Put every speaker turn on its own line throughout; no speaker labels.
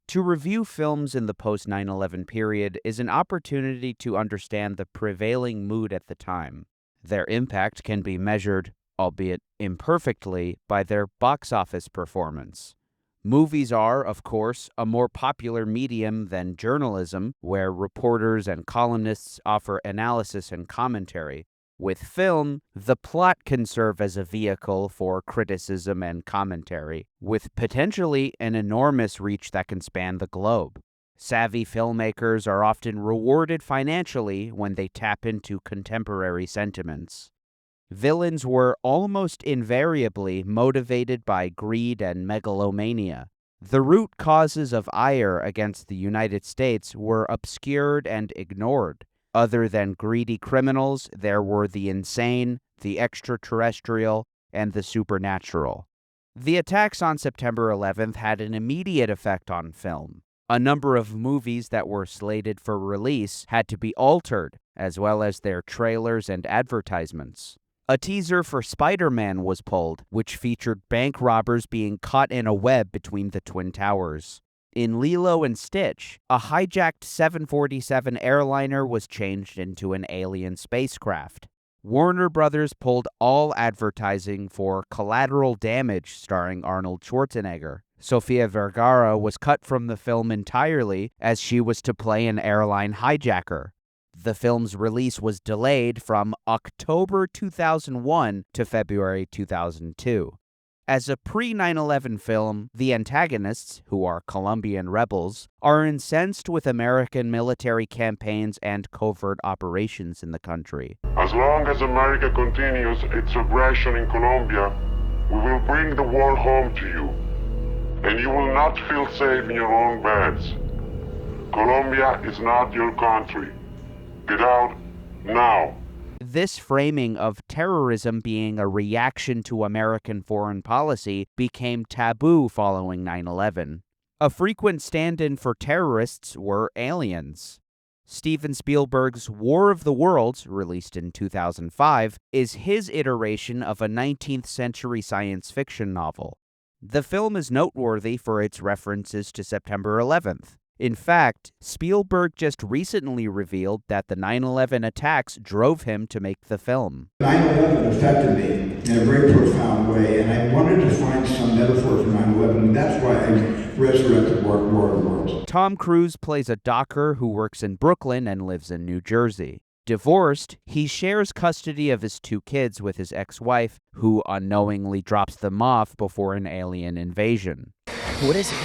To review films in the post 9/11 period is an opportunity to understand the prevailing mood at the time. Their impact can be measured, albeit imperfectly, by their box office performance. Movies are, of course, a more popular medium than journalism, where reporters and columnists offer analysis and commentary. With film, the plot can serve as a vehicle for criticism and commentary, with potentially an enormous reach that can span the globe. Savvy filmmakers are often rewarded financially when they tap into contemporary sentiments. Villains were almost invariably motivated by greed and megalomania. The root causes of ire against the United States were obscured and ignored. Other than greedy criminals, there were the insane, the extraterrestrial, and the supernatural. The attacks on September 11th had an immediate effect on film. A number of movies that were slated for release had to be altered, as well as their trailers and advertisements. A teaser for Spider-Man was pulled, which featured bank robbers being caught in a web between the Twin Towers. In Lilo and Stitch, a hijacked 747 airliner was changed into an alien spacecraft. Warner Brothers pulled all advertising for Collateral Damage starring Arnold Schwarzenegger. Sofia Vergara was cut from the film entirely as she was to play an airline hijacker. The film's release was delayed from October 2001 to February 2002. As a pre-9/11 film, the antagonists, who are Colombian rebels, are incensed with American military campaigns and covert operations in the country.
As long as America continues its aggression in Colombia, we will bring the war home to you, and you will not feel safe in your own beds. Colombia is not your country. Get out now.
This framing of terrorism being a reaction to American foreign policy became taboo following 9/11. A frequent stand-in for terrorists were aliens. Steven Spielberg's War of the Worlds, released in 2005, is his iteration of a 19th century science fiction novel. The film is noteworthy for its references to September 11th. In fact, Spielberg just recently revealed that the 9/11 attacks drove him to make the film.
9/11 affected me in a very profound way, and I wanted to find some metaphor for 9/11, and that's why I resurrected War of the Worlds.
Tom Cruise plays a docker who works in Brooklyn and lives in New Jersey. Divorced, he shares custody of his 2 kids with his ex-wife, who unknowingly drops them off before an alien invasion.
What is it?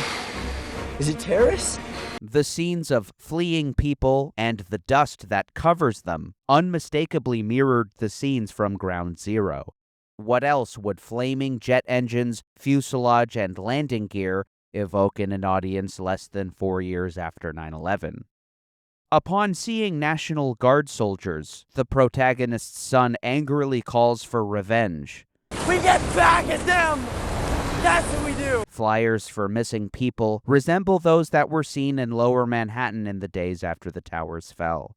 Is it terrorists?
The scenes of fleeing people and the dust that covers them unmistakably mirrored the scenes from Ground Zero. What else would flaming jet engines, fuselage, and landing gear evoke in an audience less than 4 years after 9/11? Upon seeing National Guard soldiers, the protagonist's son angrily calls for revenge.
We get back at them! That's what we do!
Flyers for missing people resemble those that were seen in Lower Manhattan in the days after the towers fell.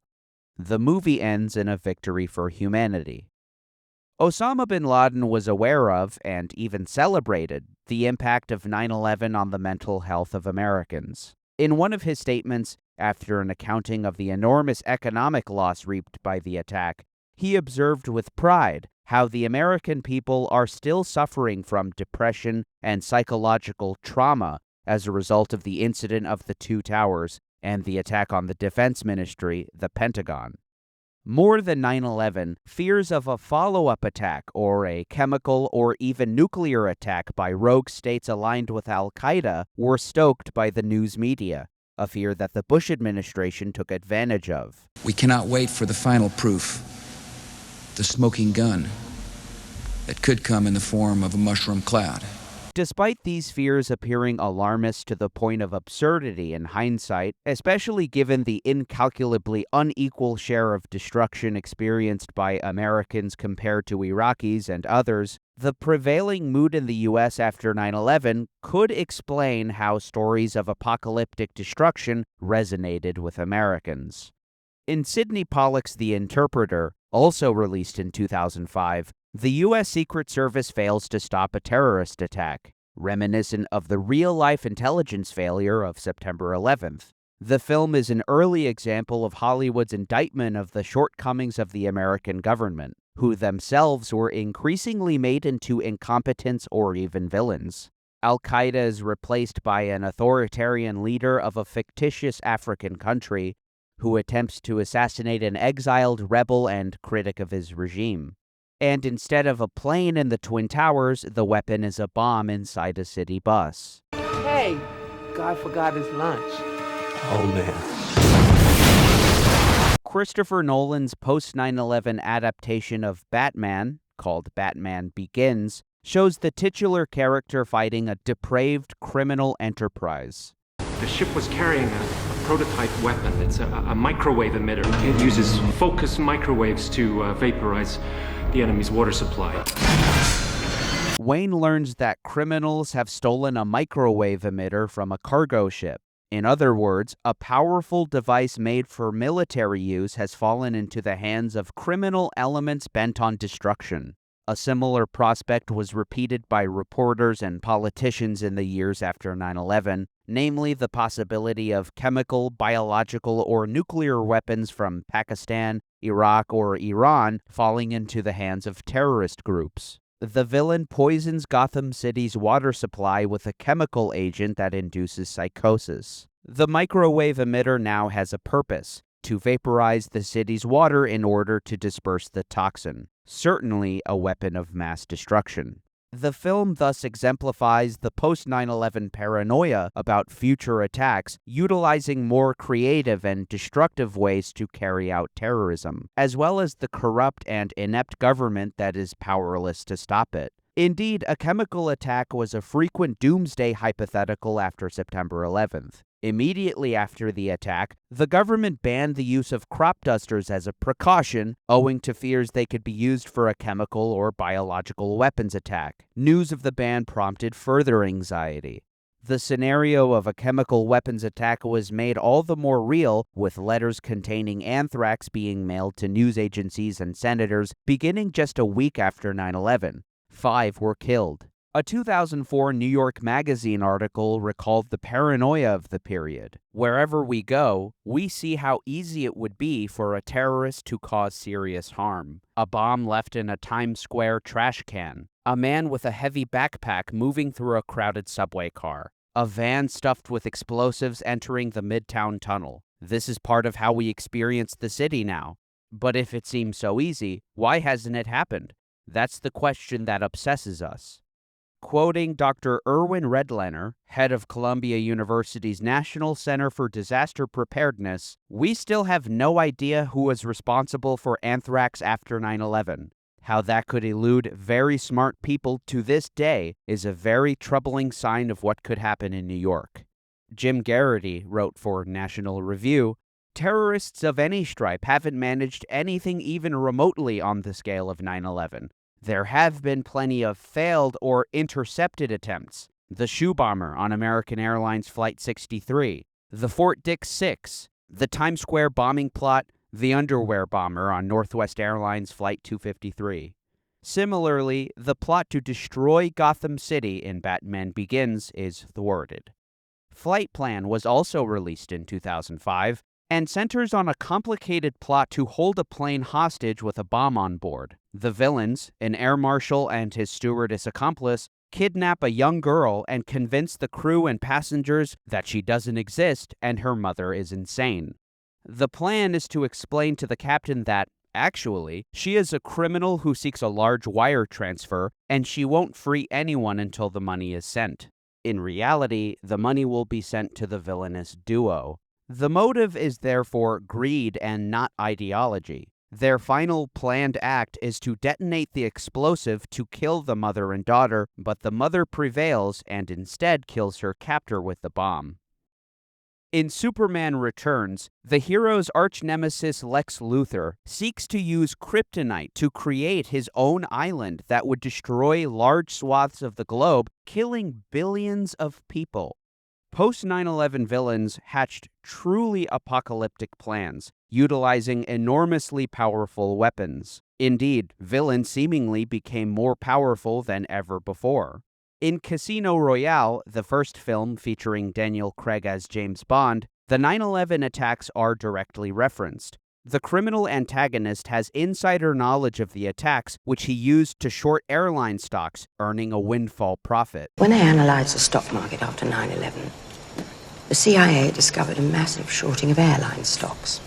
The movie ends in a victory for humanity. Osama bin Laden was aware of, and even celebrated, the impact of 9/11 on the mental health of Americans. In one of his statements, after an accounting of the enormous economic loss reaped by the attack, he observed with pride how the American people are still suffering from depression and psychological trauma as a result of the incident of the 2 towers and the attack on the defense ministry, the Pentagon. More than 9/11, fears of a follow-up attack or a chemical or even nuclear attack by rogue states aligned with al-Qaeda were stoked by the news media, a fear that the Bush administration took advantage of.
We cannot wait for the final proof, the smoking gun that could come in the form of a mushroom cloud.
Despite these fears appearing alarmist to the point of absurdity in hindsight, especially given the incalculably unequal share of destruction experienced by Americans compared to Iraqis and others, the prevailing mood in the U.S. after 9/11 could explain how stories of apocalyptic destruction resonated with Americans. In Sidney Pollack's The Interpreter, also released in 2005, the U.S. Secret Service fails to stop a terrorist attack. reminiscent of the real-life intelligence failure of September 11th. The film is an early example of Hollywood's indictment of the shortcomings of the American government, who themselves were increasingly made into incompetents or even villains. Al-Qaeda is replaced by an authoritarian leader of a fictitious African country who attempts to assassinate an exiled rebel and critic of his regime. And instead of a plane in the Twin Towers, the weapon is a bomb inside a city bus.
Hey, guy forgot his lunch.
Oh, man.
Christopher Nolan's post-9/11 adaptation of Batman, called Batman Begins, shows the titular character fighting a depraved criminal enterprise.
The ship was carrying a prototype weapon. It's a microwave emitter. It uses focused microwaves to vaporize the enemy's water supply.
Wayne learns that criminals have stolen a microwave emitter from a cargo ship. In other words, a powerful device made for military use has fallen into the hands of criminal elements bent on destruction. A similar prospect was repeated by reporters and politicians in the years after 9/11, namely the possibility of chemical, biological, or nuclear weapons from Pakistan, Iraq, or Iran falling into the hands of terrorist groups. The villain poisons Gotham City's water supply with a chemical agent that induces psychosis. The microwave emitter now has a purpose: to vaporize the city's water in order to disperse the toxin, certainly a weapon of mass destruction. The film thus exemplifies the post-9/11 paranoia about future attacks, utilizing more creative and destructive ways to carry out terrorism, as well as the corrupt and inept government that is powerless to stop it. Indeed, a chemical attack was a frequent doomsday hypothetical after September 11th. Immediately after the attack, the government banned the use of crop dusters as a precaution, owing to fears they could be used for a chemical or biological weapons attack. News of the ban prompted further anxiety. The scenario of a chemical weapons attack was made all the more real, with letters containing anthrax being mailed to news agencies and senators beginning just a week after 9/11. 5 were killed. A 2004 New York Magazine article recalled the paranoia of the period. Wherever we go, we see how easy it would be for a terrorist to cause serious harm. A bomb left in a Times Square trash can. A man with a heavy backpack moving through a crowded subway car. A van stuffed with explosives entering the Midtown Tunnel. This is part of how we experience the city now. But if it seems so easy, why hasn't it happened? That's the question that obsesses us. Quoting Dr. Irwin Redlener, head of Columbia University's National Center for Disaster Preparedness, we still have no idea who was responsible for anthrax after 9/11. How that could elude very smart people to this day is a very troubling sign of what could happen in New York. Jim Garrity wrote for National Review, "Terrorists of any stripe haven't managed anything even remotely on the scale of 9/11. There have been plenty of failed or intercepted attempts. The shoe bomber on American Airlines Flight 63, the Fort Dix 6, the Times Square bombing plot, the underwear bomber on Northwest Airlines Flight 253. Similarly, the plot to destroy Gotham City in Batman Begins is thwarted. Flight Plan was also released in 2005 and centers on a complicated plot to hold a plane hostage with a bomb on board. The villains, an air marshal and his stewardess accomplice, kidnap a young girl and convince the crew and passengers that she doesn't exist and her mother is insane. The plan is to explain to the captain that, actually, she is a criminal who seeks a large wire transfer and she won't free anyone until the money is sent. In reality, the money will be sent to the villainous duo. The motive is therefore greed and not ideology. Their final planned act is to detonate the explosive to kill the mother and daughter, but the mother prevails and instead kills her captor with the bomb. In Superman Returns, the hero's arch-nemesis Lex Luthor seeks to use kryptonite to create his own island that would destroy large swaths of the globe, killing billions of people. Post-9/11 villains hatched truly apocalyptic plans, utilizing enormously powerful weapons. Indeed, villains seemingly became more powerful than ever before. In Casino Royale, the first film featuring Daniel Craig as James Bond, the 9/11 attacks are directly referenced. The criminal antagonist has insider knowledge of the attacks, which he used to short airline stocks, earning a windfall profit.
When they analysed the stock market after 9/11, the CIA discovered a massive shorting of airline stocks.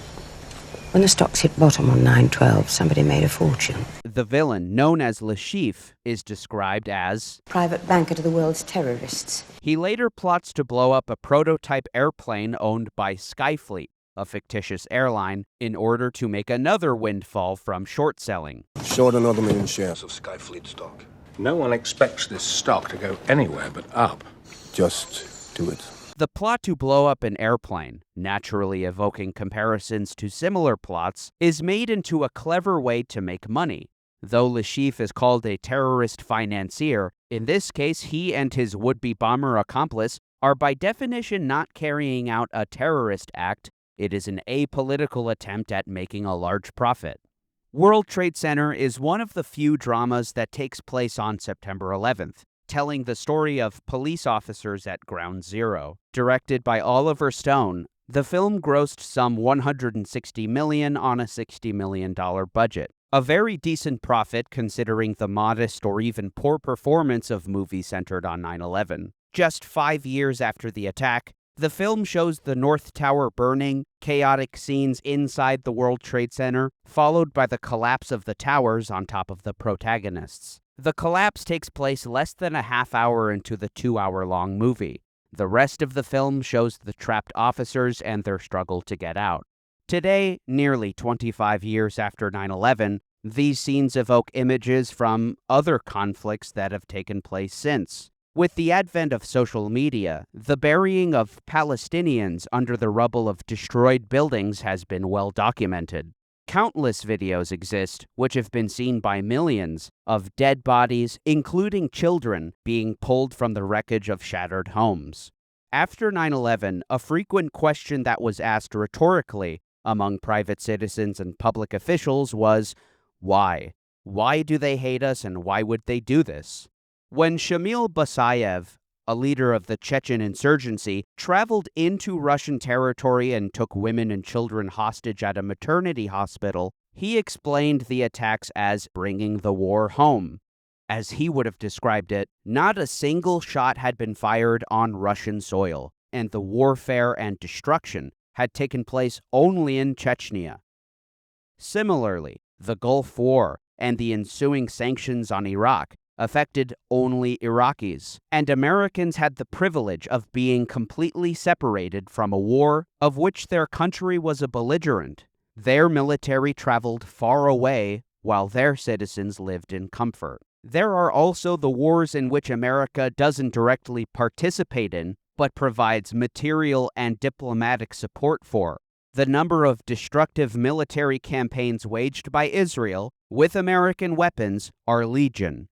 When the stocks hit bottom on 9/12, somebody made a fortune.
The villain, known as Le Chiffre, is described as
Private banker to the world's terrorists.
He later plots to blow up a prototype airplane owned by Skyfleet, a fictitious airline, in order to make another windfall from short selling.
Short another million shares of Skyfleet stock.
No one expects this stock to go anywhere but up.
Just do it.
The plot to blow up an airplane, naturally evoking comparisons to similar plots, is made into a clever way to make money. Though Le Chiffre is called a terrorist financier, in this case he and his would-be bomber accomplice are by definition not carrying out a terrorist act. It is an apolitical attempt at making a large profit. World Trade Center is one of the few dramas that takes place on September 11th, telling the story of police officers at Ground Zero. Directed by Oliver Stone, the film grossed some $160 million on a $60 million budget. A very decent profit considering the modest or even poor performance of movies centered on 9/11. Just 5 years after the attack, the film shows the North Tower burning, chaotic scenes inside the World Trade Center, followed by the collapse of the towers on top of the protagonists. The collapse takes place less than a half hour into the 2-hour-long movie. The rest of the film shows the trapped officers and their struggle to get out. Today, nearly 25 years after 9/11, these scenes evoke images from other conflicts that have taken place since. With the advent of social media, the burying of Palestinians under the rubble of destroyed buildings has been well documented. Countless videos exist, which have been seen by millions, of dead bodies, including children, being pulled from the wreckage of shattered homes. After 9/11, a frequent question that was asked rhetorically among private citizens and public officials was, why? Why do they hate us and why would they do this? When Shamil Basayev, a leader of the Chechen insurgency, traveled into Russian territory and took women and children hostage at a maternity hospital, he explained the attacks as bringing the war home. As he would have described it, not a single shot had been fired on Russian soil, and the warfare and destruction had taken place only in Chechnya. Similarly, the Gulf War and the ensuing sanctions on Iraq affected only Iraqis, and Americans had the privilege of being completely separated from a war of which their country was a belligerent. Their military traveled far away while their citizens lived in comfort. There are also the wars in which America doesn't directly participate in, but provides material and diplomatic support for. The number of destructive military campaigns waged by Israel with American weapons are legion.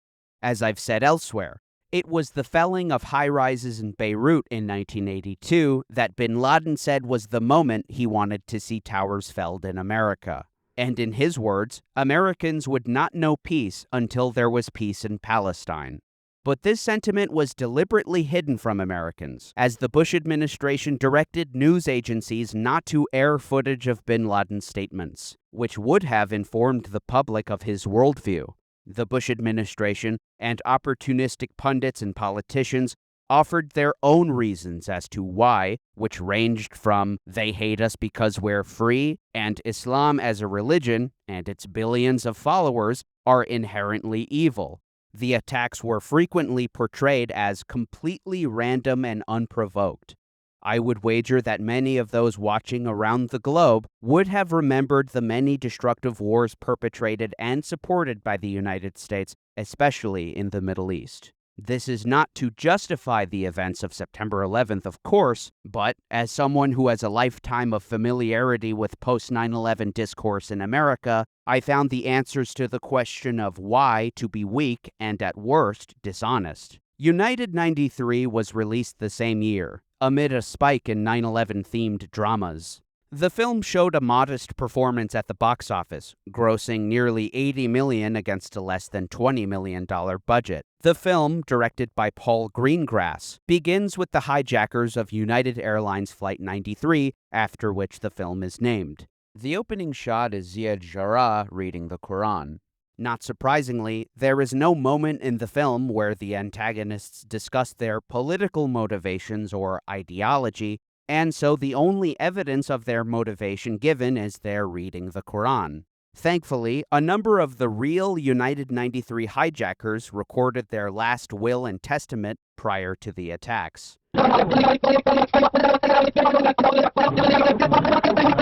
As I've said elsewhere, it was the felling of high-rises in Beirut in 1982 that bin Laden said was the moment he wanted to see towers felled in America. And in his words, Americans would not know peace until there was peace in Palestine. But this sentiment was deliberately hidden from Americans, as the Bush administration directed news agencies not to air footage of bin Laden's statements, which would have informed the public of his worldview. The Bush administration and opportunistic pundits and politicians offered their own reasons as to why, which ranged from they hate us because we're free, and Islam as a religion and its billions of followers are inherently evil. The attacks were frequently portrayed as completely random and unprovoked. I would wager that many of those watching around the globe would have remembered the many destructive wars perpetrated and supported by the United States, especially in the Middle East. This is not to justify the events of September 11th, of course, but as someone who has a lifetime of familiarity with post-9/11 discourse in America, I found the answers to the question of why to be weak and, at worst, dishonest. United 93 was released the same year, amid a spike in 9/11-themed dramas. The film showed a modest performance at the box office, grossing nearly $80 million against a less than $20 million budget. The film, directed by Paul Greengrass, begins with the hijackers of United Airlines Flight 93, after which the film is named. The opening shot is Ziad Jarrah reading the Quran. Not surprisingly, there is no moment in the film where the antagonists discuss their political motivations or ideology, and so the only evidence of their motivation given is their reading the Quran. Thankfully, a number of the real United 93 hijackers recorded their last will and testament prior to the attacks.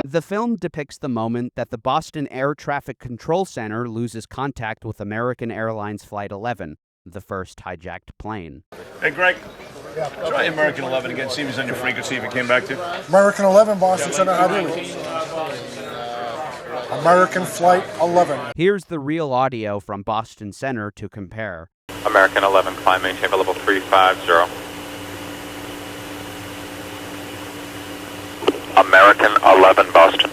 The film depicts the moment that the Boston Air Traffic Control Center loses contact with American Airlines Flight 11, the first hijacked plane.
Hey, Greg. Try American 11 again, see if he's on your frequency, if it came back to.
American 11, Boston Center, how do you? American Flight 11.
Here's the real audio from Boston Center to compare.
American 11, climb maintain level 350. American 11, Boston.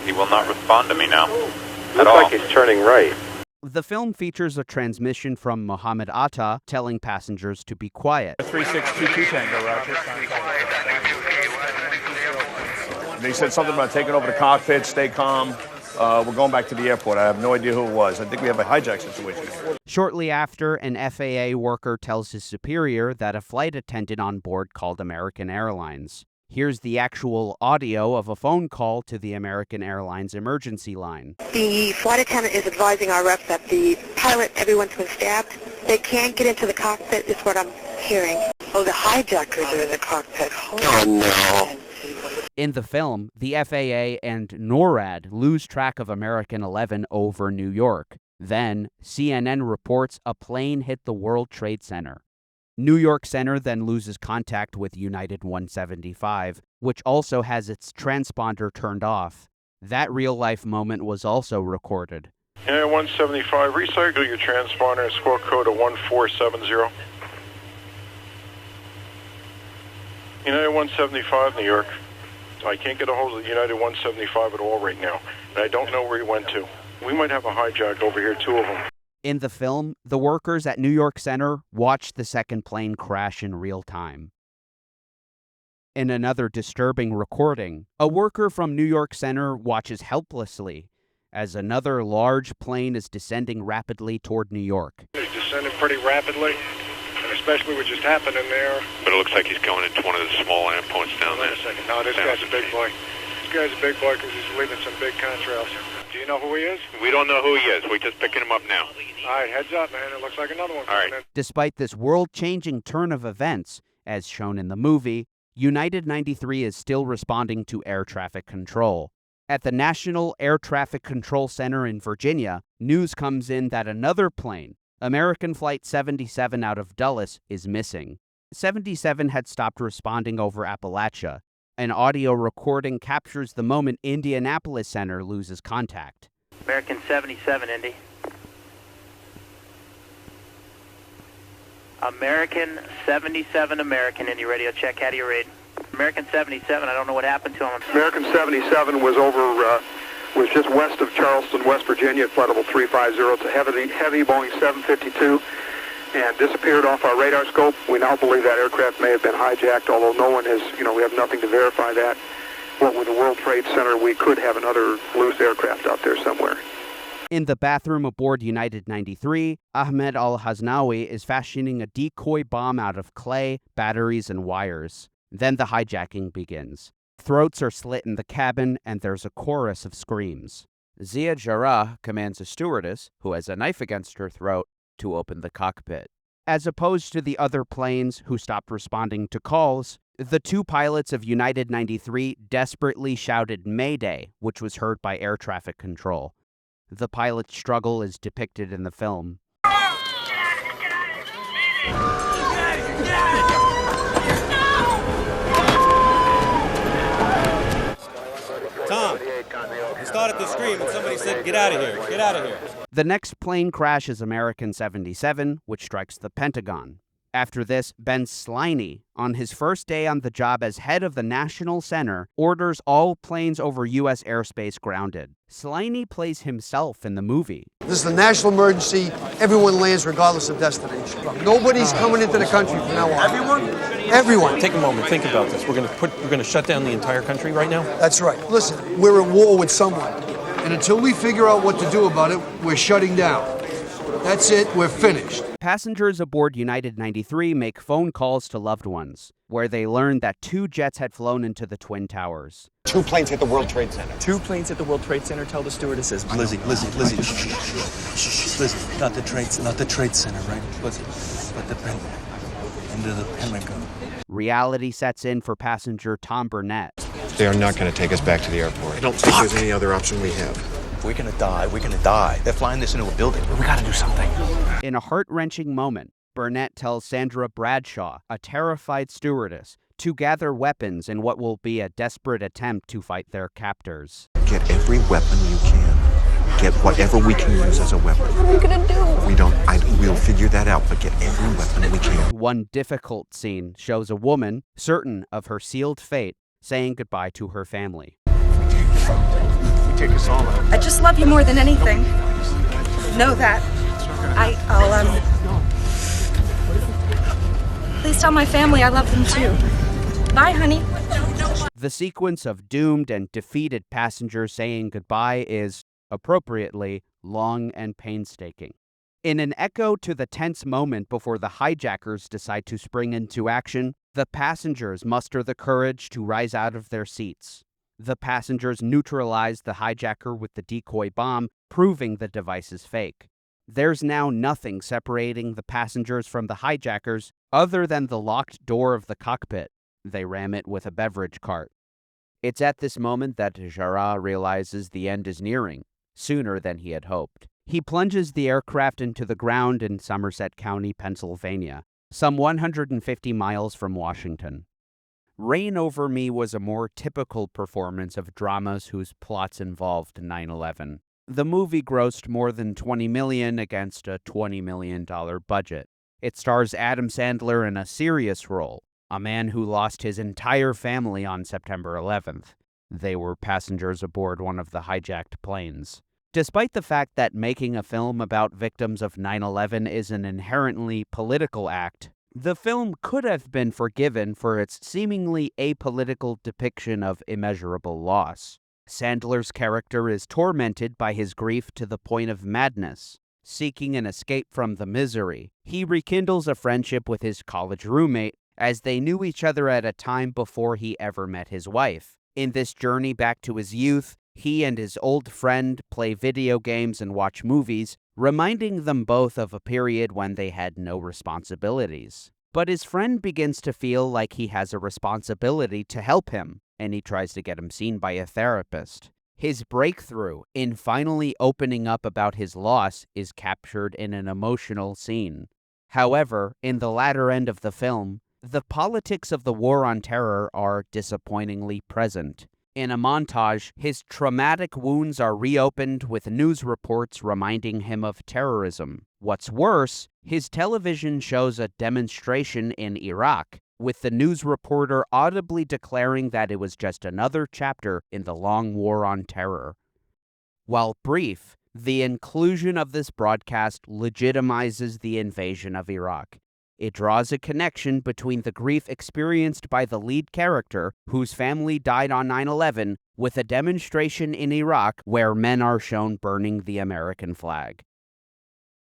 He will not respond to me now.
Looks like he's turning right.
The film features a transmission from Mohammed Atta telling passengers to be quiet.
3622 Tango, Roger. They said something about taking over the cockpit, stay calm. We're going back to the airport. I have no idea who it was. I think we have a hijack situation.
Shortly after, an FAA worker tells his superior that a flight attendant on board called American Airlines. Here's the actual audio of a phone call to the American Airlines emergency line.
The flight attendant is advising our reps that the pilot, everyone's been stabbed. They can't get into the cockpit, is what I'm hearing. Oh, the hijackers are in the cockpit. Oh, no.
In the film, the FAA and NORAD lose track of American 11 over New York. Then, CNN reports a plane hit the World Trade Center. New York Center then loses contact with United 175, which also has its transponder turned off. That real-life moment was also recorded.
United 175, recycle your transponder and squawk code of 1470. United 175, New York. I can't get a hold of the United 175 at all right now, and I don't know where he went to. We might have a hijack over here, two of them.
In the film, the workers at New York Center watched the second plane crash in real time. In another disturbing recording, a worker from New York Center watches helplessly as another large plane is descending rapidly toward New York.
He's descending pretty rapidly, and especially what just happened in there.
But it looks like he's going into one of the small endpoints down there.
Wait a second. No, this guy's a big boy. This guy's a big boy because he's leaving some big contrails. Do you know who he is?
We don't know who he is. We're just picking him up now.
All right, heads up, man. It looks like another one.
All right.
Despite this world-changing turn of events, as shown in the movie, United 93 is still responding to air traffic control. At the National Air Traffic Control Center in Virginia, news comes in that another plane, American Flight 77 out of Dulles, is missing. 77 had stopped responding over Appalachia. An audio recording captures the moment Indianapolis Center loses contact.
American 77, Indy. American 77, American Indy radio check. How do you read? American 77, I don't know what happened to him.
American 77 was was just west of Charleston, West Virginia, at flight level 350. It's a heavy Boeing 752. And disappeared off our radar scope. We now believe that aircraft may have been hijacked, although no one has, we have nothing to verify that. What with the World Trade Center, we could have another loose aircraft out there somewhere.
In the bathroom aboard United 93, Ahmed Al-Haznawi is fashioning a decoy bomb out of clay, batteries, and wires. Then the hijacking begins. Throats are slit in the cabin, and there's a chorus of screams. Ziad Jarrah commands a stewardess, who has a knife against her throat, to open the cockpit. As opposed to the other planes who stopped responding to calls, the two pilots of United 93 desperately shouted Mayday, which was heard by air traffic control. The pilot's struggle is depicted in the film.
Tom, we started to scream and somebody said, "Get out of here, get out of here."
The next plane crash is American 77, which strikes the Pentagon. After this, Ben Sliney, on his first day on the job as head of the National Center, orders all planes over U.S. airspace grounded. Sliney plays himself in the movie.
This is a national emergency. Everyone lands regardless of destination. Nobody's coming into the country from now on.
Everyone?
Everyone.
Take a moment. Think about this. We're going to shut down the entire country right now?
That's right. Listen, we're at war with someone. And until we figure out what to do about it, we're shutting down. That's it. We're finished.
Passengers aboard United 93 make phone calls to loved ones, where they learn that 2 jets had flown into the Twin Towers.
2 planes hit the World Trade Center.
2 planes hit the World Trade Center, tell the stewardesses.
Lizzie. Lizzie, not the Trade Center, right? Lizzie, but the into the Pentagon.
Reality sets in for passenger Tom Burnett.
They are not going to take us back to the airport. I don't think there's any other option we have.
If we're going to die, we're going to die. They're flying this into a building. We got to do something.
In a heart-wrenching moment, Burnett tells Sandra Bradshaw, a terrified stewardess, to gather weapons in what will be a desperate attempt to fight their captors.
Get every weapon you can. Get whatever we can use as a weapon.
What are we gonna do?
We'll figure that out, but get every weapon we can.
One difficult scene shows a woman, certain of her sealed fate, saying goodbye to her family.
We take us all out.
I just love you more than anything. Know that. Please tell my family I love them too. Bye, honey.
The sequence of doomed and defeated passengers saying goodbye is, appropriately, long and painstaking. In an echo to the tense moment before the hijackers decide to spring into action, the passengers muster the courage to rise out of their seats. The passengers neutralize the hijacker with the decoy bomb, proving the device is fake. There's now nothing separating the passengers from the hijackers other than the locked door of the cockpit. They ram it with a beverage cart. It's at this moment that Jarrah realizes the end is nearing, sooner than he had hoped. He plunges the aircraft into the ground in Somerset County, Pennsylvania, some 150 miles from Washington. Reign Over Me was a more typical performance of dramas whose plots involved 9/11. The movie grossed more than $20 million against a $20 million budget. It stars Adam Sandler in a serious role, a man who lost his entire family on September 11th. They were passengers aboard one of the hijacked planes. Despite the fact that making a film about victims of 9/11 is an inherently political act, the film could have been forgiven for its seemingly apolitical depiction of immeasurable loss. Sandler's character is tormented by his grief to the point of madness. Seeking an escape from the misery, he rekindles a friendship with his college roommate, as they knew each other at a time before he ever met his wife. In this journey back to his youth, he and his old friend play video games and watch movies, reminding them both of a period when they had no responsibilities. But his friend begins to feel like he has a responsibility to help him, and he tries to get him seen by a therapist. His breakthrough in finally opening up about his loss is captured in an emotional scene. However, in the latter end of the film, the politics of the war on terror are disappointingly present. In a montage, his traumatic wounds are reopened with news reports reminding him of terrorism. What's worse, his television shows a demonstration in Iraq, with the news reporter audibly declaring that it was just another chapter in the long war on terror. While brief, the inclusion of this broadcast legitimizes the invasion of Iraq. It draws a connection between the grief experienced by the lead character, whose family died on 9/11, with a demonstration in Iraq where men are shown burning the American flag.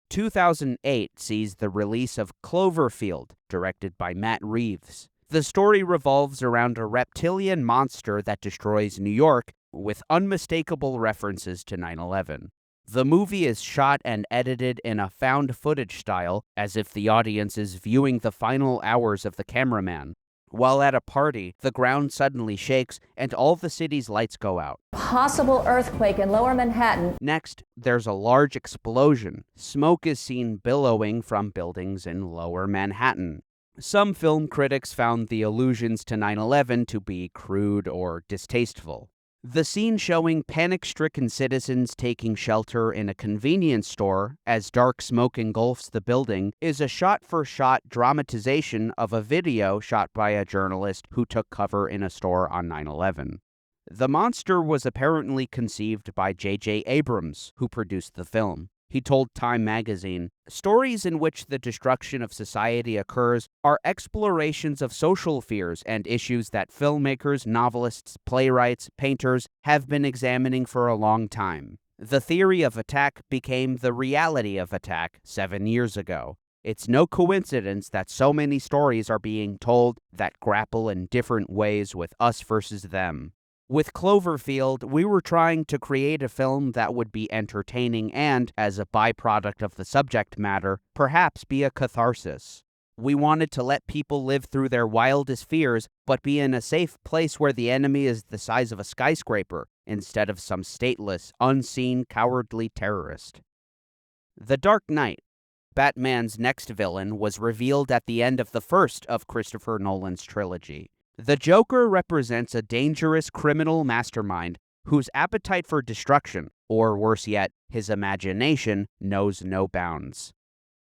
2008 sees the release of Cloverfield, directed by Matt Reeves. The story revolves around a reptilian monster that destroys New York, with unmistakable references to 9/11. The movie is shot and edited in a found footage style, as if the audience is viewing the final hours of the cameraman. While at a party, the ground suddenly shakes and all the city's lights go out.
Possible earthquake in Lower Manhattan.
Next, there's a large explosion. Smoke is seen billowing from buildings in Lower Manhattan. Some film critics found the allusions to 9/11 to be crude or distasteful. The scene showing panic-stricken citizens taking shelter in a convenience store as dark smoke engulfs the building is a shot-for-shot dramatization of a video shot by a journalist who took cover in a store on 9/11. The monster was apparently conceived by J.J. Abrams, who produced the film. He told Time magazine, "Stories in which the destruction of society occurs are explorations of social fears and issues that filmmakers, novelists, playwrights, painters have been examining for a long time. The theory of attack became the reality of attack 7 years ago. It's no coincidence that so many stories are being told that grapple in different ways with us versus them. With Cloverfield, we were trying to create a film that would be entertaining and, as a byproduct of the subject matter, perhaps be a catharsis. We wanted to let people live through their wildest fears, but be in a safe place where the enemy is the size of a skyscraper, instead of some stateless, unseen, cowardly terrorist." The Dark Knight, Batman's next villain, was revealed at the end of the first of Christopher Nolan's trilogy. The Joker represents a dangerous criminal mastermind whose appetite for destruction, or worse yet, his imagination, knows no bounds.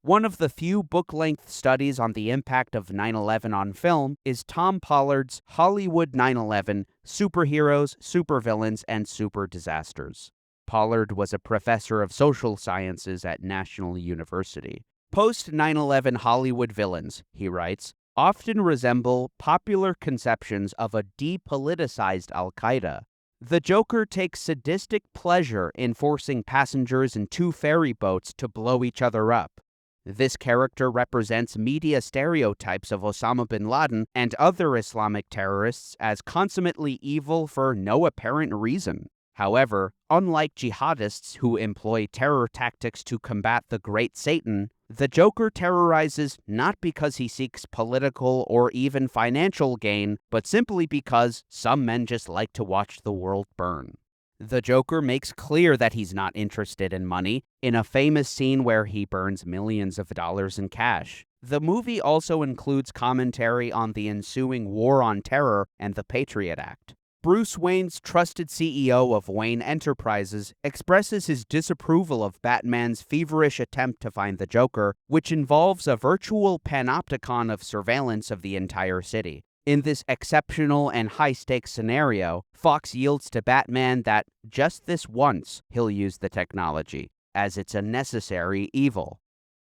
One of the few book-length studies on the impact of 9/11 on film is Tom Pollard's Hollywood 9/11: Superheroes, Supervillains, and Super Disasters. Pollard was a professor of social sciences at National University. Post-9/11 Hollywood villains, he writes, often resemble popular conceptions of a depoliticized Al-Qaeda. The Joker takes sadistic pleasure in forcing passengers in 2 ferry boats to blow each other up. This character represents media stereotypes of Osama bin Laden and other Islamic terrorists as consummately evil for no apparent reason. However, unlike jihadists who employ terror tactics to combat the Great Satan, the Joker terrorizes not because he seeks political or even financial gain, but simply because some men just like to watch the world burn. The Joker makes clear that he's not interested in money in a famous scene where he burns millions of dollars in cash. The movie also includes commentary on the ensuing war on terror and the Patriot Act. Bruce Wayne's trusted CEO of Wayne Enterprises expresses his disapproval of Batman's feverish attempt to find the Joker, which involves a virtual panopticon of surveillance of the entire city. In this exceptional and high-stakes scenario, Fox yields to Batman that, just this once, he'll use the technology, as it's a necessary evil.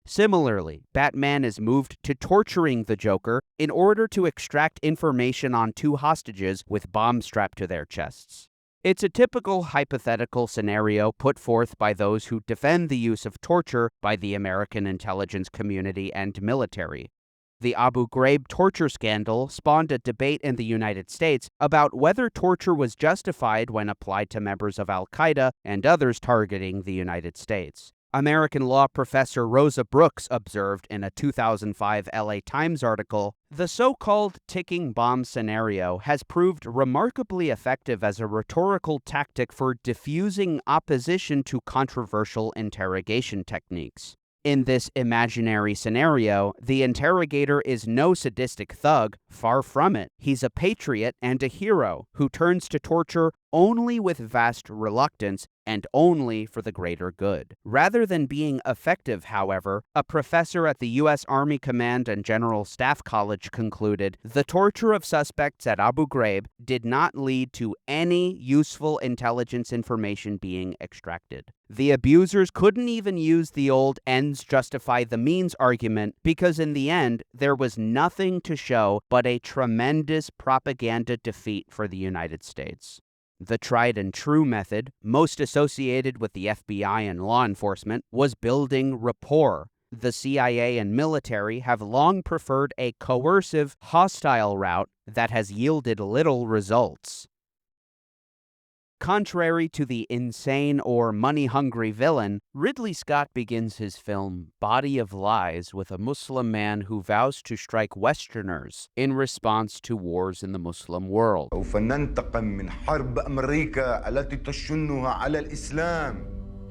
Similarly, Batman is moved to torturing the Joker in order to extract information on 2 hostages with bombs strapped to their chests. It's a typical hypothetical scenario put forth by those who defend the use of torture by the American intelligence community and military. The Abu Ghraib torture scandal spawned a debate in the United States about whether torture was justified when applied to members of Al-Qaeda and others targeting the United States. American law professor Rosa Brooks observed in a 2005 LA Times article, "The so-called ticking bomb scenario has proved remarkably effective as a rhetorical tactic for diffusing opposition to controversial interrogation techniques. In this imaginary scenario, the interrogator is no sadistic thug, far from it. He's a patriot and a hero who turns to torture only with vast reluctance and only for the greater good." Rather than being effective, however, a professor at the U.S. Army Command and General Staff College concluded the torture of suspects at Abu Ghraib did not lead to any useful intelligence information being extracted. The abusers couldn't even use the old ends justify the means argument because in the end, there was nothing to show but a tremendous propaganda defeat for the United States. The tried and true method, most associated with the FBI and law enforcement, was building rapport. The CIA and military have long preferred a coercive, hostile route that has yielded little results. Contrary to the insane or money-hungry villain, Ridley Scott begins his film Body of Lies with a Muslim man who vows to strike Westerners in response to wars in the Muslim world.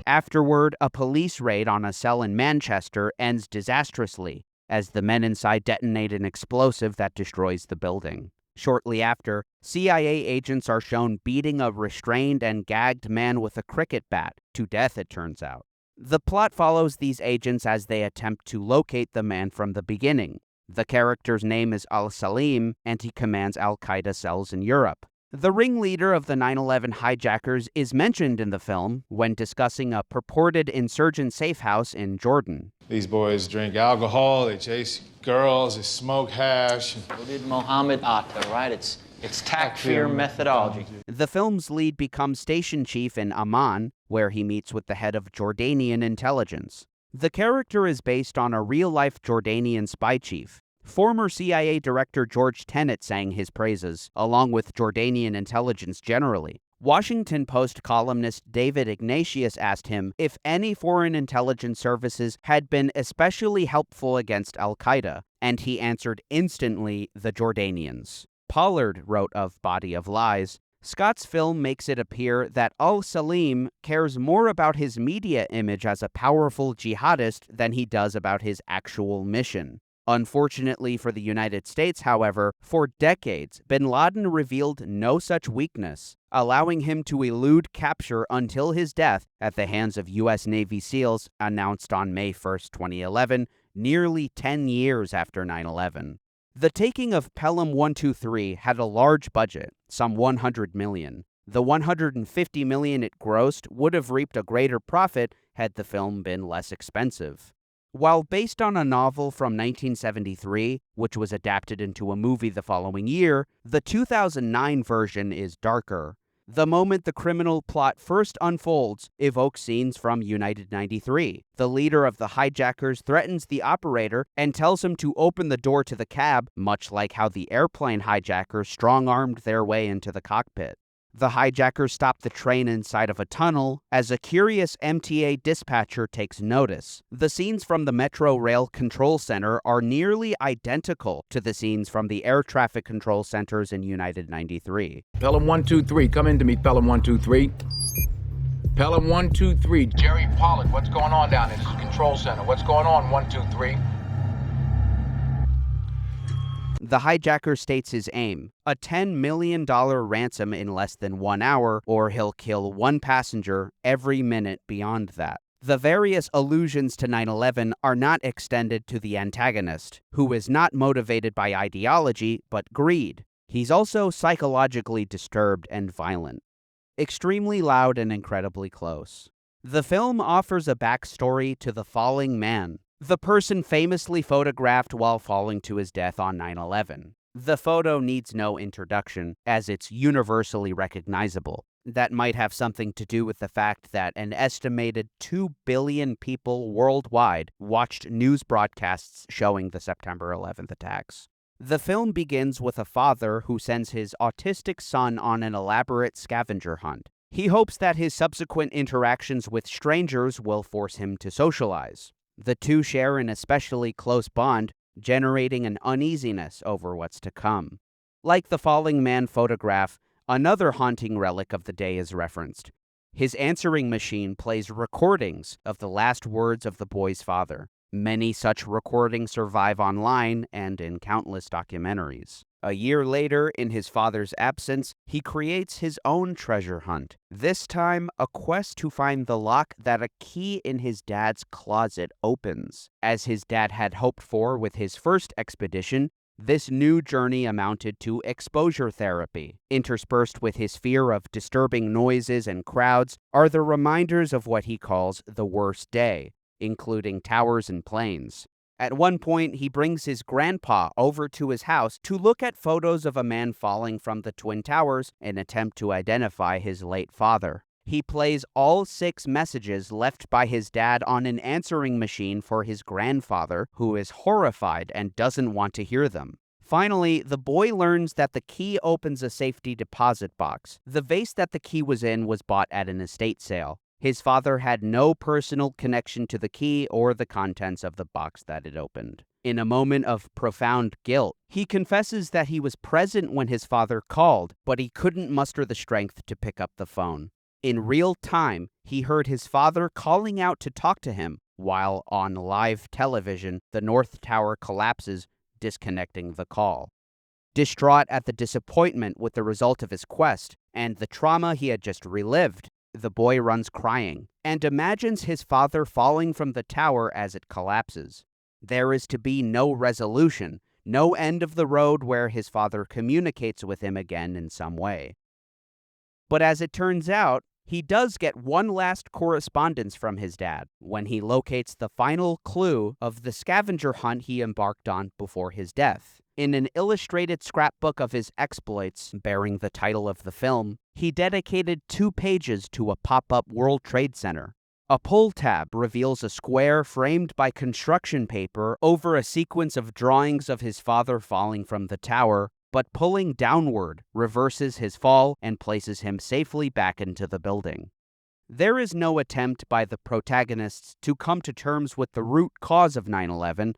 Afterward, a police raid on a cell in Manchester ends disastrously, as the men inside detonate an explosive that destroys the building. Shortly after, CIA agents are shown beating a restrained and gagged man with a cricket bat, to death it turns out. The plot follows these agents as they attempt to locate the man from the beginning. The character's name is Al-Salim, and he commands al-Qaeda cells in Europe. The ringleader of the 9/11 hijackers is mentioned in the film when discussing a purported insurgent safe house in Jordan.
These boys drink alcohol, they chase girls, they smoke hash.
What did Mohammed Atta, right? It's takfir methodology.
The film's lead becomes station chief in Amman, where he meets with the head of Jordanian intelligence. The character is based on a real-life Jordanian spy chief. Former CIA Director George Tenet sang his praises, along with Jordanian intelligence generally. Washington Post columnist David Ignatius asked him if any foreign intelligence services had been especially helpful against al-Qaeda, and he answered instantly, the Jordanians. Pollard wrote of Body of Lies, Scott's film makes it appear that al-Salim cares more about his media image as a powerful jihadist than he does about his actual mission. Unfortunately for the United States, however, for decades, bin Laden revealed no such weakness, allowing him to elude capture until his death at the hands of U.S. Navy SEALs, announced on May 1, 2011, nearly 10 years after 9/11. The taking of Pelham 123 had a large budget, some $100 million. The $150 million it grossed would have reaped a greater profit had the film been less expensive. While based on a novel from 1973, which was adapted into a movie the following year, the 2009 version is darker. The moment the criminal plot first unfolds evokes scenes from United 93. The leader of the hijackers threatens the operator and tells him to open the door to the cab, much like how the airplane hijackers strong-armed their way into the cockpit. The hijackers stop the train inside of a tunnel as a curious MTA dispatcher takes notice. The scenes from the Metro Rail Control Center are nearly identical to the scenes from the air traffic control centers in United 93.
Pelham 123, come in to me, Pelham 123. Pelham 123, Jerry Pollard, what's going on down there? This is Control Center. What's going on, 123?
The hijacker states his aim, a $10 million ransom in less than 1 hour, or he'll kill one passenger every minute beyond that. The various allusions to 9/11 are not extended to the antagonist, who is not motivated by ideology, but greed. He's also psychologically disturbed and violent. Extremely loud and incredibly close. The film offers a backstory to the falling man, the person famously photographed while falling to his death on 9/11. The photo needs no introduction, as it's universally recognizable. That might have something to do with the fact that an estimated 2 billion people worldwide watched news broadcasts showing the September 11th attacks. The film begins with a father who sends his autistic son on an elaborate scavenger hunt. He hopes that his subsequent interactions with strangers will force him to socialize. The two share an especially close bond, generating an uneasiness over what's to come. Like the falling man photograph, another haunting relic of the day is referenced. His answering machine plays recordings of the last words of the boy's father. Many such recordings survive online and in countless documentaries. A year later, in his father's absence, he creates his own treasure hunt. This time, a quest to find the lock that a key in his dad's closet opens. As his dad had hoped for with his first expedition, this new journey amounted to exposure therapy. Interspersed with his fear of disturbing noises and crowds are the reminders of what he calls the worst day, including towers and planes. At one point, he brings his grandpa over to his house to look at photos of a man falling from the Twin Towers in an attempt to identify his late father. He plays all 6 messages left by his dad on an answering machine for his grandfather, who is horrified and doesn't want to hear them. Finally, the boy learns that the key opens a safety deposit box. The vase that the key was in was bought at an estate sale. His father had no personal connection to the key or the contents of the box that it opened. In a moment of profound guilt, he confesses that he was present when his father called, but he couldn't muster the strength to pick up the phone. In real time, he heard his father calling out to talk to him, while on live television, the North Tower collapses, disconnecting the call. Distraught at the disappointment with the result of his quest and the trauma he had just relived, the boy runs crying and imagines his father falling from the tower as it collapses. There is to be no resolution, no end of the road where his father communicates with him again in some way. But as it turns out, he does get one last correspondence from his dad when he locates the final clue of the scavenger hunt he embarked on before his death. In an illustrated scrapbook of his exploits bearing the title of the film, he dedicated 2 pages to a pop-up World Trade Center. A pull tab reveals a square framed by construction paper over a sequence of drawings of his father falling from the tower, but pulling downward reverses his fall and places him safely back into the building. There is no attempt by the protagonists to come to terms with the root cause of 9/11,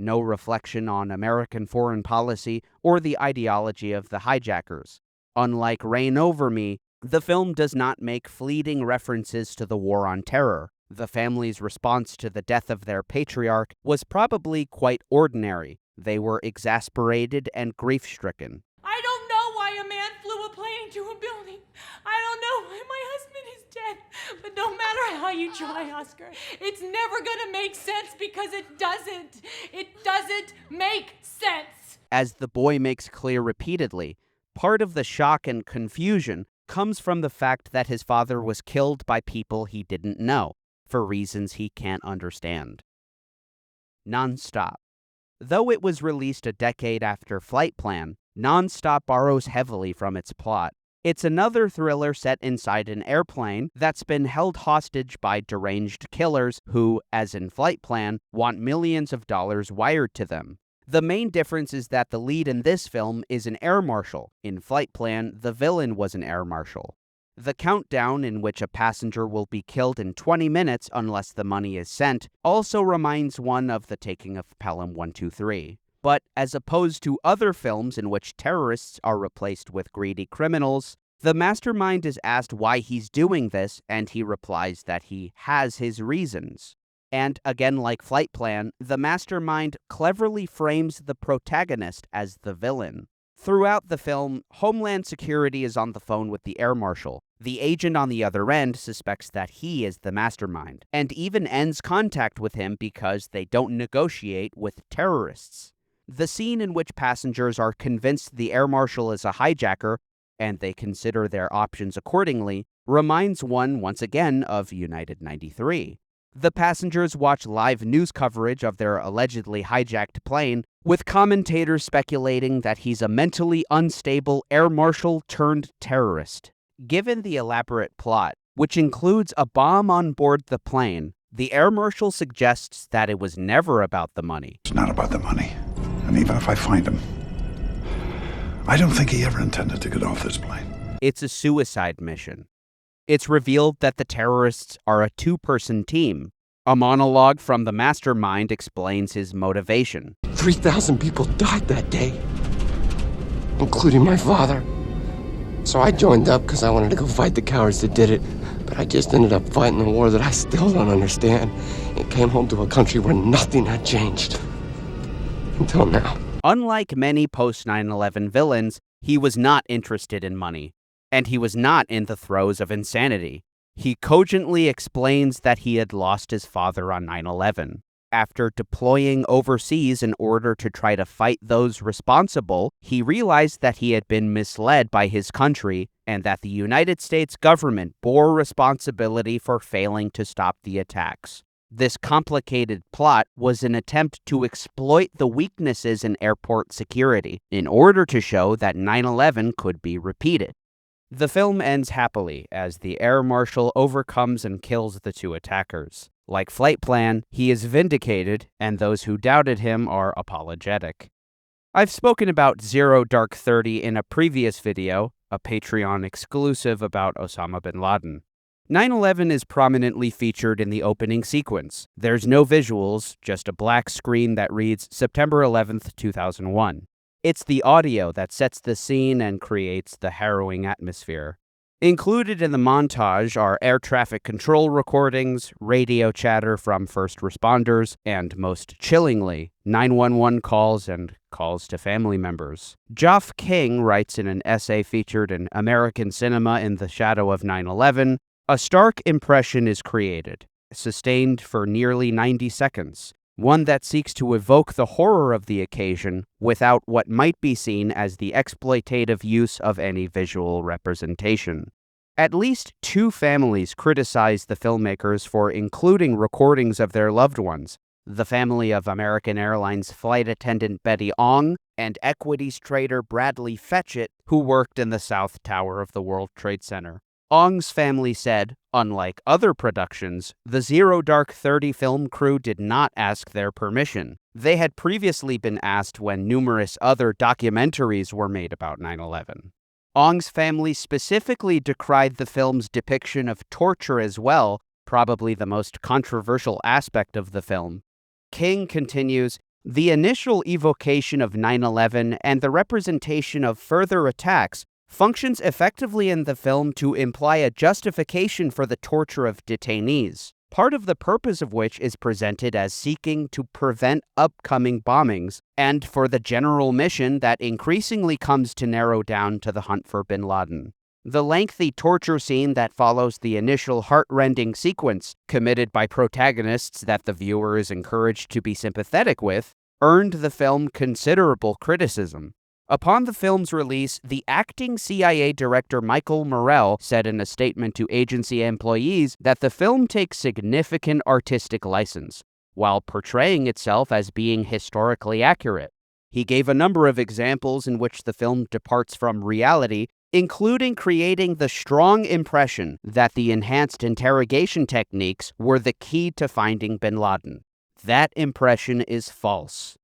no reflection on American foreign policy or the ideology of the hijackers. Unlike Reign Over Me, the film does not make fleeting references to the War on Terror. The family's response to the death of their patriarch was probably quite ordinary. They were exasperated and grief-stricken.
I don't know why a man flew a plane into a building. I don't know why my husband is dead. But no matter how you try, Oscar, it's never gonna make sense because it doesn't. It doesn't make sense.
As the boy makes clear repeatedly, part of the shock and confusion comes from the fact that his father was killed by people he didn't know, for reasons he can't understand. Nonstop. Though it was released a decade after Flight Plan, Nonstop borrows heavily from its plot. It's another thriller set inside an airplane that's been held hostage by deranged killers who, as in Flight Plan, want millions of dollars wired to them. The main difference is that the lead in this film is an air marshal. In Flight Plan, the villain was an air marshal. The countdown in which a passenger will be killed in 20 minutes unless the money is sent also reminds one of the taking of Pelham 123. But as opposed to other films in which terrorists are replaced with greedy criminals, the mastermind is asked why he's doing this, and he replies that he has his reasons. And again, like Flight Plan, the mastermind cleverly frames the protagonist as the villain. Throughout the film, Homeland Security is on the phone with the air marshal. The agent on the other end suspects that he is the mastermind, and even ends contact with him because they don't negotiate with terrorists. The scene in which passengers are convinced the air marshal is a hijacker, and they consider their options accordingly, reminds one once again of United 93. The passengers watch live news coverage of their allegedly hijacked plane, with commentators speculating that he's a mentally unstable air marshal turned terrorist. Given the elaborate plot, which includes a bomb on board the plane, the air marshal suggests that it was never about the money.
It's not about the money. And even if I find him, I don't think he ever intended to get off this plane.
It's a suicide mission. It's revealed that the terrorists are a 2-person team. A monologue from the mastermind explains his motivation.
3,000 people died that day, including my father. So I joined up because I wanted to go fight the cowards that did it. But I just ended up fighting a war that I still don't understand. And came home to a country where nothing had changed. Until now.
Unlike many post-9/11 villains, he was not interested in money. And he was not in the throes of insanity. He cogently explains that he had lost his father on 9/11. After deploying overseas in order to try to fight those responsible, he realized that he had been misled by his country and that the United States government bore responsibility for failing to stop the attacks. This complicated plot was an attempt to exploit the weaknesses in airport security in order to show that 9/11 could be repeated. The film ends happily as the air marshal overcomes and kills the 2 attackers. Like Flight Plan, he is vindicated, and those who doubted him are apologetic. I've spoken about Zero Dark 30 in a previous video, a Patreon exclusive about Osama bin Laden. 9/11 is prominently featured in the opening sequence. There's no visuals, just a black screen that reads September 11th, 2001. It's the audio that sets the scene and creates the harrowing atmosphere. Included in the montage are air traffic control recordings, radio chatter from first responders, and most chillingly, 911 calls and calls to family members. Geoff King writes in an essay featured in American Cinema in the Shadow of 9/11, a stark impression is created, sustained for nearly 90 seconds, one that seeks to evoke the horror of the occasion without what might be seen as the exploitative use of any visual representation. At least 2 families criticized the filmmakers for including recordings of their loved ones: the family of American Airlines flight attendant Betty Ong and equities trader Bradley Fetchett, who worked in the South Tower of the World Trade Center. Ong's family said, unlike other productions, the Zero Dark 30 film crew did not ask their permission. They had previously been asked when numerous other documentaries were made about 9/11. Ong's family specifically decried the film's depiction of torture as well, probably the most controversial aspect of the film. King continues, the initial evocation of 9/11 and the representation of further attacks functions effectively in the film to imply a justification for the torture of detainees, part of the purpose of which is presented as seeking to prevent upcoming bombings, and for the general mission that increasingly comes to narrow down to the hunt for bin Laden. The lengthy torture scene that follows the initial heart-rending sequence, committed by protagonists that the viewer is encouraged to be sympathetic with, earned the film considerable criticism. Upon the film's release, the acting CIA director Michael Morrell said in a statement to agency employees that the film takes significant artistic license, while portraying itself as being historically accurate. He gave a number of examples in which the film departs from reality, including creating the strong impression that the enhanced interrogation techniques were the key to finding bin Laden. That impression is false.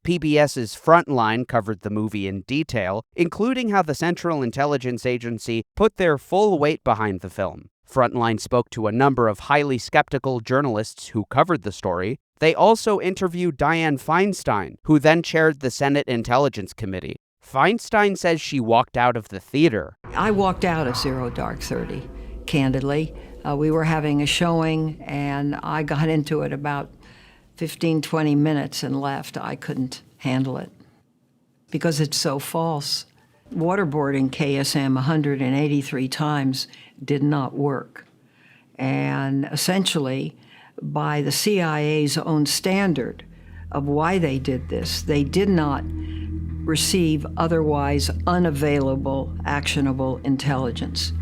PBS's Frontline covered the movie in detail, including how the Central Intelligence Agency put their full weight behind the film. Frontline spoke to a number of highly skeptical journalists who covered the story. They also interviewed Dianne Feinstein, who then chaired the Senate Intelligence Committee. Feinstein says she walked out of the theater.
I walked out of Zero Dark 30, candidly. We were having a showing, and I got into it about 15, 20 minutes and left. I couldn't handle it because it's so false. Waterboarding KSM 183 times did not work. And essentially, by the CIA's own standard of why they did this, they did not receive otherwise unavailable, actionable intelligence.